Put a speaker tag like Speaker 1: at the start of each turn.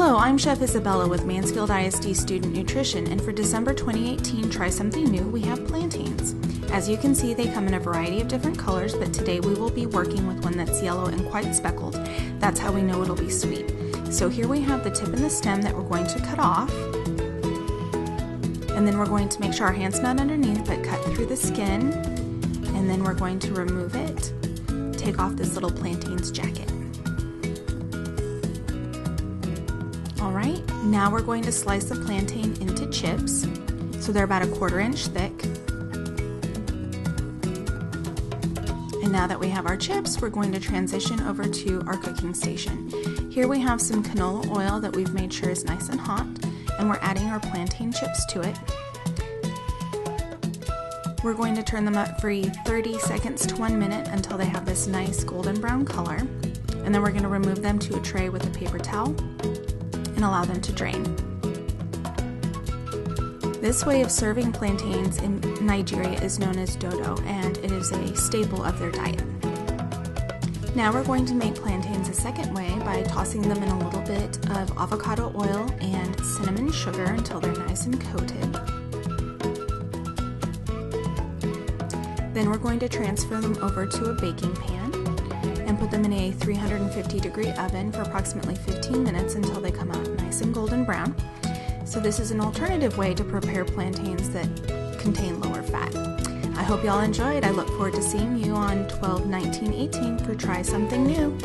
Speaker 1: Hello, I'm Chef Isabella with Mansfield ISD Student Nutrition, and for December 2018 Try Something New, we have plantains. As you can see, they come in a variety of different colors, but today we will be working with one that's yellow and quite speckled. That's how we know it'll be sweet. So here we have the tip and the stem that we're going to cut off, and then we're going to make sure our hand's not underneath, but cut through the skin, and then we're going to remove it, take off this little plantain's jacket. Alright, now we're going to slice the plantain into chips, so they're about a 1/4 inch thick. And now that we have our chips, we're going to transition over to our cooking station. Here we have some canola oil that we've made sure is nice and hot, and we're adding our plantain chips to it. We're going to turn them up for 30 seconds to 1 minute until they have this nice golden brown color, and then we're going to remove them to a tray with a paper towel and allow them to drain. This way of serving plantains in Nigeria is known as dodo, and it is a staple of their diet. Now we're going to make plantains a second way by tossing them in a little bit of avocado oil and cinnamon sugar until they're nice and coated. Then we're going to transfer them over to a baking pan and put them in a 350-degree oven for approximately 15 minutes until they come out nice and golden brown. So this is an alternative way to prepare plantains that contain lower fat. I hope y'all enjoyed. I look forward to seeing you on 12/19/18 for Try Something New.